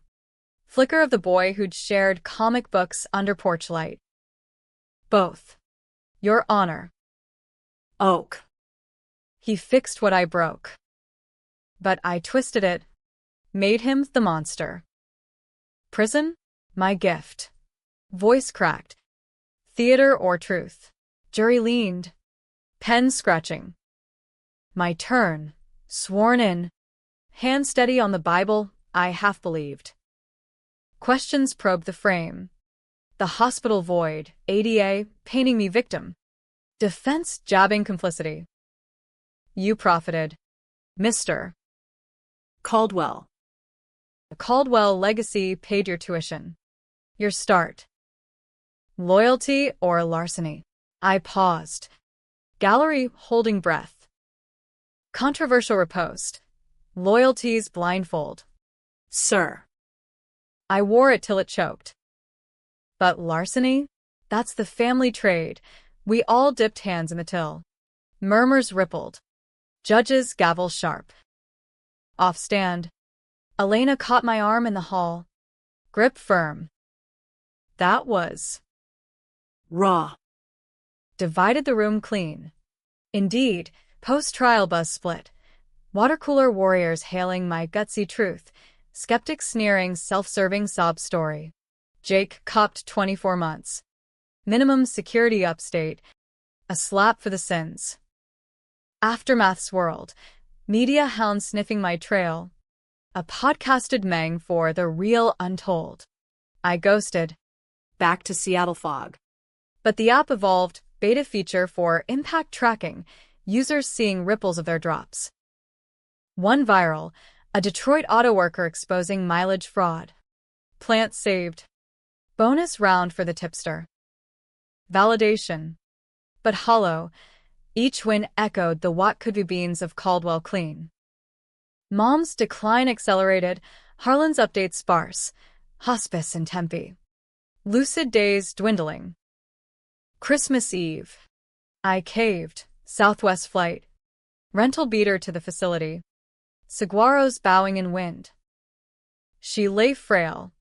Flicker of the boy who'd shared comic books under porch light. Both. Your honor. Oak. He fixed what I broke. But I twisted it. Made him the monster. Prison? My gift. Voice cracked. Theater or truth? Jury leaned. Pen scratching. My turn. Sworn in. Hand steady on the Bible, I half believed. Questions probed the frame. The hospital void, ADA, painting me victim. Defense jabbing complicity. You profited. Mr. Caldwell. The Caldwell legacy paid your tuition. Your start. Loyalty or larceny? I paused. Gallery holding breath. Controversial riposte. Loyalty's blindfold. Sir. I wore it till it choked. But larceny? That's the family trade. We all dipped hands in the till. Murmurs rippled. Judges gavel sharp. Off stand. Elena caught my arm in the hall. Grip firm. That was Raw. divided the room clean. Indeed, post-trial buzz split. Watercooler warriors hailing my gutsy truth. Skeptics sneering self-serving sob story. Jake copped 24 months. Minimum security upstate. A slap for the sins. Aftermath swirled. Media hounds sniffing my trail. A podcasted mang for the real untold. I ghosted. Back to Seattle fog. But the app evolved, beta feature for impact tracking, users seeing ripples of their drops. One viral, a Detroit auto worker exposing mileage fraud. Plant saved. Bonus round for the tipster. Validation. But hollow, each win echoed the what could be beans of Caldwell clean. Mom's decline accelerated, Harlan's update sparse. Hospice in Tempe. Lucid days dwindling. Christmas Eve. I caved, Southwest flight. Rental beater to the facility. Saguaros bowing in wind. She lay frail.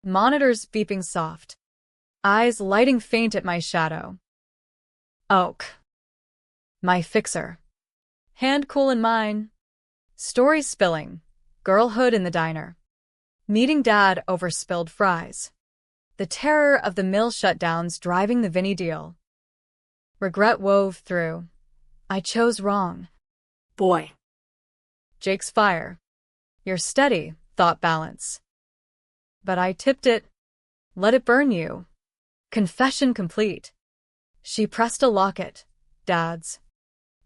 Monitors beeping soft. Eyes lighting faint at my shadow. Oak. My fixer. Hand cool in mine. Stories spilling. Girlhood in the diner. Meeting dad over spilled fries. The terror of the mill shutdowns driving the Vinny deal. Regret wove through. I chose wrong. Boy. Jake's fire. You're steady, thought balance. But I tipped it. Let it burn you. Confession complete. She pressed a locket, Dad's,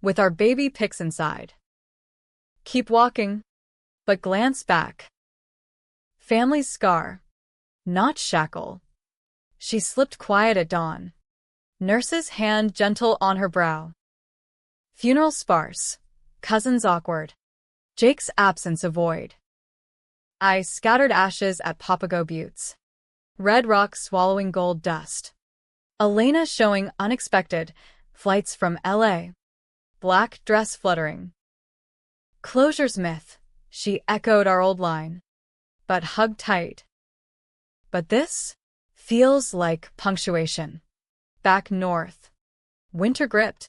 with our baby pics inside. Keep walking, but glance back. Family scar, not shackle. She slipped quiet at dawn. Nurse's hand gentle on her brow. Funeral sparse, cousins awkward. Jake's absence a void. I scattered ashes at Papago Buttes. Red rocks swallowing gold dust. Elena showing unexpected flights from LA. Black dress fluttering. Closure's myth, she echoed our old line. But hugged tight. But this feels like punctuation. Back north. Winter gripped.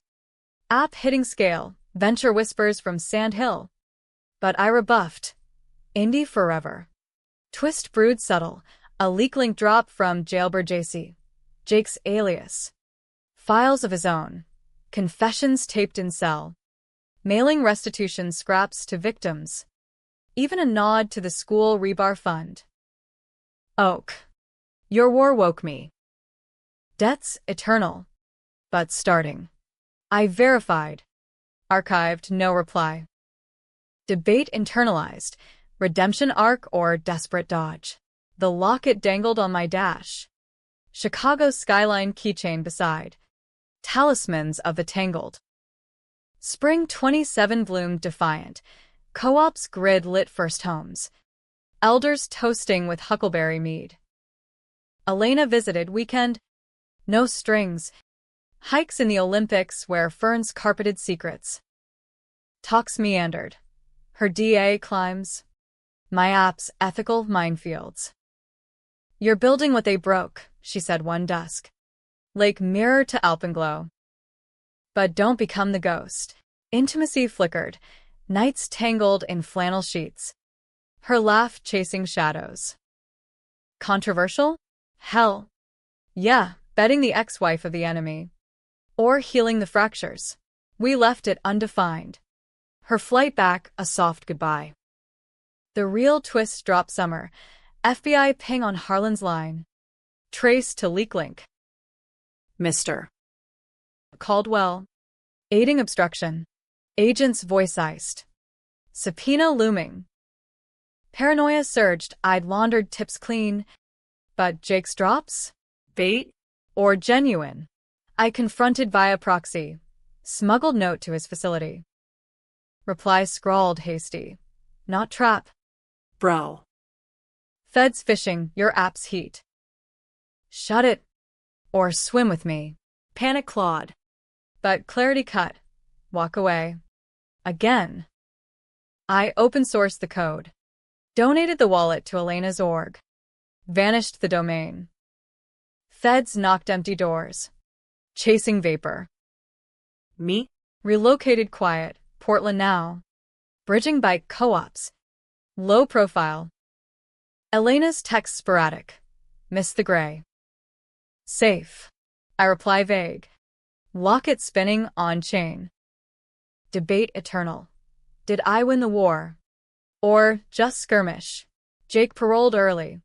App hitting scale, venture whispers from Sand Hill. But I rebuffed. Indie forever. Twist brewed subtle, a leak link drop from Jailbird JC. Jake's alias. Files of his own. Confessions taped in cell. Mailing restitution scraps to victims. Even a nod to the school rebar fund. Oak. Your war woke me. Debts eternal. But starting. I verified. Archived, no reply. Debate internalized. Redemption arc or desperate dodge. The locket dangled on my dash. Chicago skyline keychain beside. Talismans of the tangled. Spring 27 bloomed defiant. Co-op's grid lit first homes. Elders toasting with huckleberry mead. Elena visited weekend. No strings. Hikes in the Olympics where ferns carpeted secrets. Talks meandered. Her DA climbs. My app's ethical minefields. You're building what they broke, she said one dusk. Lake mirror to alpenglow. But don't become the ghost. Intimacy flickered. Nights tangled in flannel sheets. Her laugh chasing shadows. Controversial? Hell. Yeah, betting the ex-wife of the enemy. Or healing the fractures. We left it undefined. Her flight back, a soft goodbye. The real twist drop summer. FBI ping on Harlan's line. Trace to leak link. Mr. Caldwell. Aiding obstruction. Agent's voice iced. Subpoena looming. Paranoia surged. I'd laundered tips clean. But Jake's drops? Bait? Or genuine? I confronted via proxy. Smuggled note to his facility. Reply scrawled hasty. Not trap. Bro. Feds fishing, your app's heat. Shut it. Or swim with me. Panic clawed. But clarity cut. Walk away. Again. I open-sourced the code. Donated the wallet to Elena's org. Vanished the domain. Feds knocked empty doors. Chasing vapor. Me? Relocated quiet, Portland now. Bridging bike co-ops. Low profile. Elena's text sporadic. Miss the gray. Safe. I reply vague. Locket spinning on chain. Debate eternal. Did I win the war? Or just skirmish? Jake paroled early.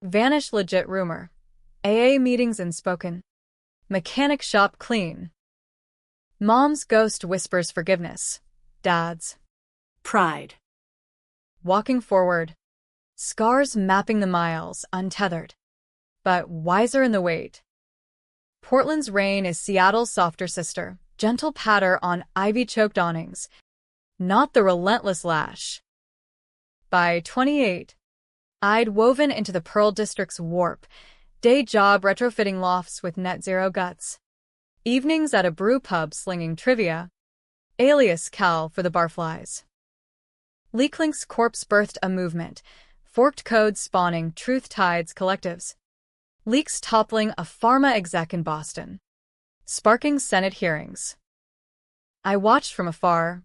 Vanish legit rumor. AA meetings unspoken. Mechanic shop clean. Mom's ghost whispers forgiveness. Dad's. Pride. Walking forward. Scars mapping the miles, untethered. But wiser in the wait. Portland's rain is Seattle's softer sister. Gentle patter on ivy-choked awnings. Not the relentless lash. By 28, I'd woven into the Pearl District's warp. Day job retrofitting lofts with net zero guts. Evenings at a brew pub slinging trivia. Alias Cal for the barflies. Leaklink's corpse birthed a movement. Forked codes spawning truth tides collectives. Leaks toppling a pharma exec in Boston. Sparking Senate hearings. I watched from afar.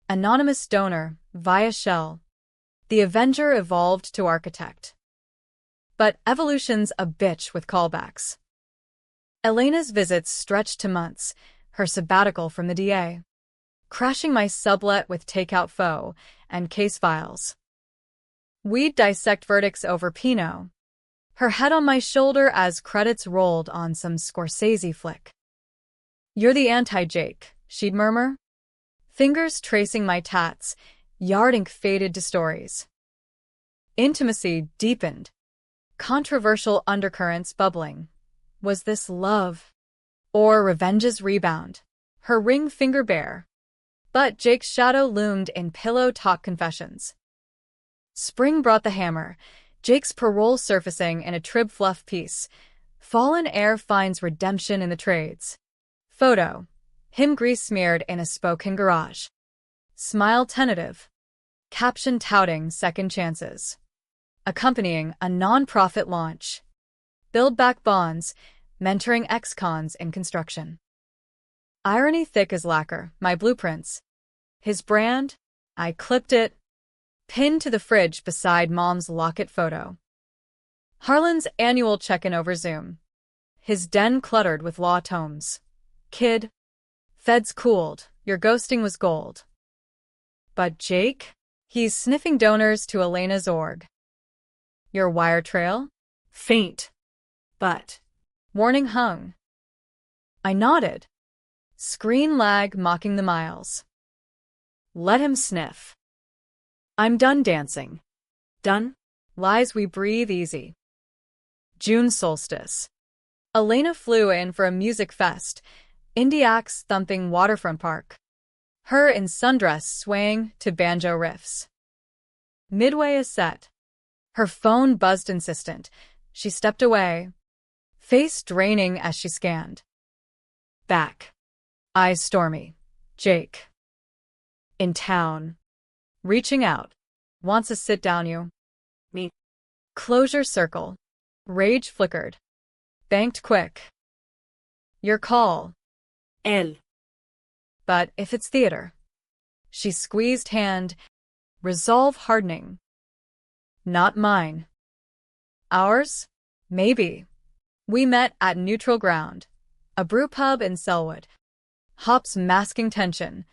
Anonymous donor, via shell. The Avenger evolved to architect. But evolution's a bitch with callbacks. Elena's visits stretched to months, her sabbatical from the DA. Crashing my sublet with takeout foe and case files. We'd dissect verdicts over Pinot. Her head on my shoulder as credits rolled on some Scorsese flick. You're the anti-Jake, she'd murmur. Fingers tracing my tats, Yard ink faded to stories. Intimacy deepened. Controversial undercurrents bubbling. Was this love? Or revenge's rebound? Her ring finger bare. But Jake's shadow loomed in pillow talk confessions. Spring brought the hammer, Jake's parole surfacing in a trib fluff piece. Fallen heir finds redemption in the trades. Photo. Him grease-smeared in a Spokane garage. Smile tentative. Caption touting second chances. Accompanying a non-profit launch. Build back bonds, mentoring ex-cons in construction. Irony thick as lacquer, my blueprints. His brand, I clipped it, pinned to the fridge beside Mom's locket photo. Harlan's annual check-in over Zoom. His den cluttered with law tomes. Kid, feds cooled, your ghosting was gold. But Jake? He's sniffing donors to Elena's org. Your wire trail? Faint. But. Warning hung. I nodded. Screen lag mocking the miles. Let him sniff. I'm done dancing. Done? Lies we breathe easy. June solstice. Elena flew in for a music fest, indie acts thumping waterfront park. Her in sundress swaying to banjo riffs. Midway a set. Her phone buzzed insistent. She stepped away, face draining as she scanned. Back. Eyes stormy. Jake. In town. Reaching out. Wants to sit down you. Me. Closure circle. Rage flickered. Banked quick. Your call. Él. But if it's theater. She squeezed hand. Resolve hardening. Not mine. Ours? Maybe. We met at neutral ground. A brew pub in Selwood. Hops masking tension.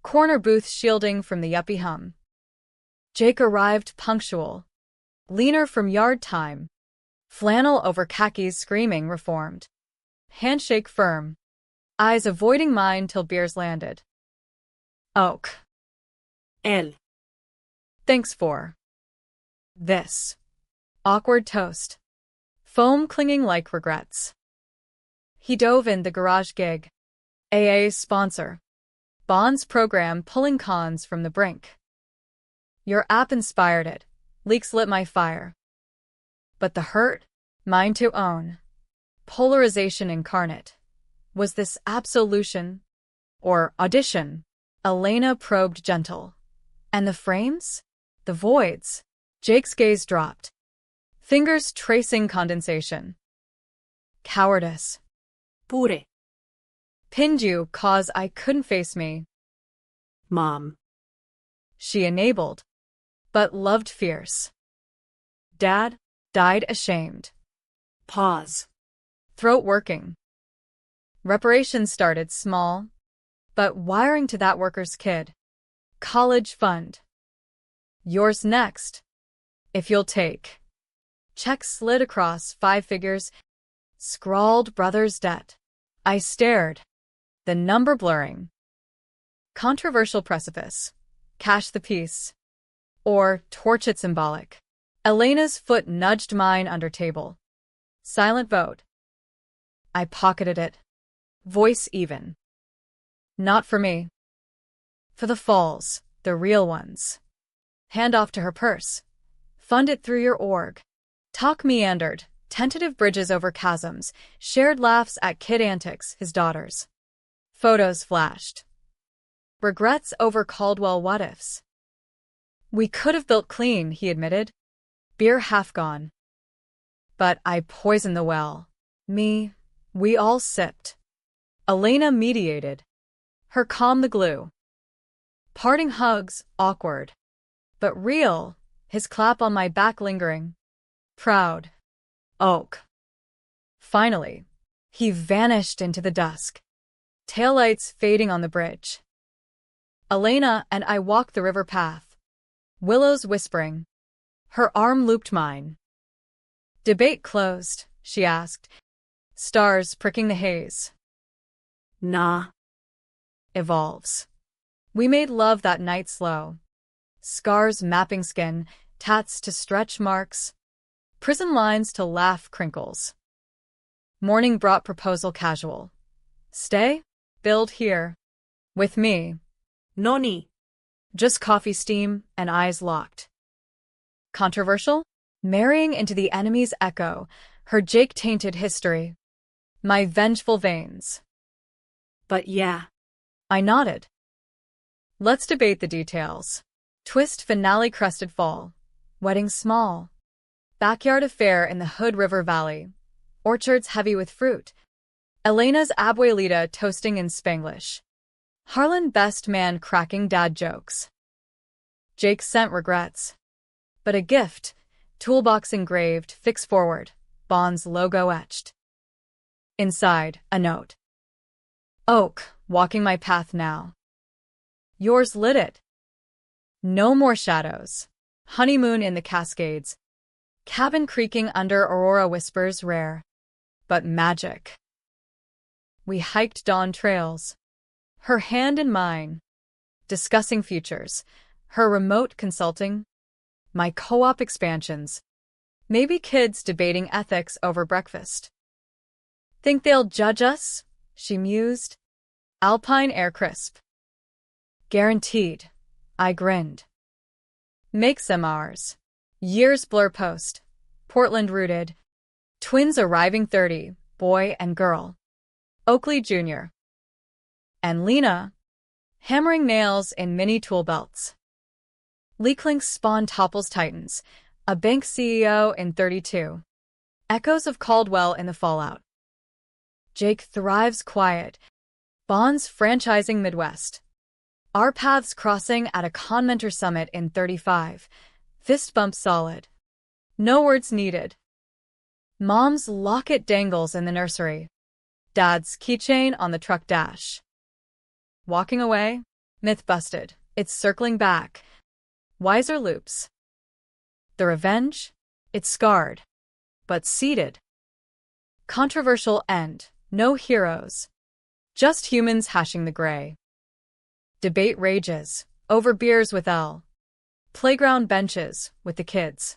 Corner booth shielding from the yuppie hum. Jake arrived punctual. Leaner from yard time. Flannel over khakis screaming reformed. Handshake firm. Eyes avoiding mine till beers landed. Oak. Él. Thanks for. This. Awkward toast. Foam clinging like regrets. He dove in the garage gig. AA's sponsor. Bonds program pulling cons from the brink. Your app inspired it. Leaks lit my fire. But the hurt? Mine to own. Polarization incarnate. Was this absolution? Or audition? Elena probed gentle. And the frames? The voids? Jake's gaze dropped. Fingers tracing condensation. Cowardice. Pure. Pinned you cause I couldn't face me. Mom. She enabled. But loved fierce. Dad died ashamed. Pause. Throat working. Reparations started small, but wiring to that worker's kid. College fund. Yours next. If you'll take. Check slid across 5 figures. Scrawled brother's debt. I stared. The number blurring. Controversial precipice. Cash the piece. Or torch it symbolic. Elena's foot nudged mine under table. Silent vote. I pocketed it. Voice even. Not for me. For the falls, the real ones. Hand off to her purse. Fund it through your org. Talk meandered, tentative bridges over chasms, shared laughs at kid antics, his daughters. Photos flashed. Regrets over Caldwell what-ifs. We could have built clean, he admitted. Beer half gone. But I poisoned the well. We all sipped. Elena mediated. Her calm the glue. Parting hugs, awkward. But real, his clap on my back lingering. Proud. Oak. Finally, he vanished into the dusk. Taillights fading on the bridge. Elena and I walked the river path. Willows whispering. Her arm looped mine. Debate closed, she asked. Stars pricking the haze. Nah. Evolves. We made love that night slow. Scars mapping skin, tats to stretch marks, prison lines to laugh crinkles. Morning brought proposal casual. Stay? Build here. With me. Noni. Just coffee steam and eyes locked. Controversial? Marrying into the enemy's echo, her Jake-tainted history. My vengeful veins. But yeah. I nodded. Let's debate the details. Twist finale crested fall. Wedding small. Backyard affair in the Hood River Valley. Orchards heavy with fruit. Elena's abuelita toasting in Spanglish. Harlan best man cracking dad jokes. Jake sent regrets. But a gift, toolbox engraved, fix forward, Bond's logo etched. Inside, a note. Oak, walking my path now. Yours lit it. No more shadows. Honeymoon in the Cascades. Cabin creaking under Aurora whispers rare. But magic. We hiked dawn trails. Her hand in mine. Discussing futures. Her remote consulting. My co-op expansions. Maybe kids debating ethics over breakfast. Think they'll judge us? She mused. Alpine air crisp. Guaranteed. I grinned. Makes them ours. Years blur post. Portland rooted. Twins arriving 30, boy and girl. Oakley Jr. And Lena, hammering nails in mini tool belts. Leaklinks spawn topples titans, a bank CEO in 32. Echoes of Caldwell in the fallout. Jake thrives quiet. Bond's franchising Midwest. Our paths crossing at a Conmentor summit in 35. Fist bump solid. No words needed. Mom's locket dangles in the nursery. Dad's keychain on the truck dash. Walking away? Myth busted. It's circling back. Wiser loops. The revenge? It's scarred. But seated. Controversial end. No heroes. Just humans hashing the gray. Debate rages. Over beers with L. Playground benches with the kids.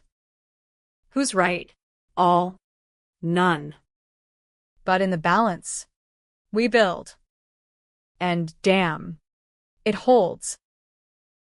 Who's right? All. None. But in the balance, we build. And damn, it holds.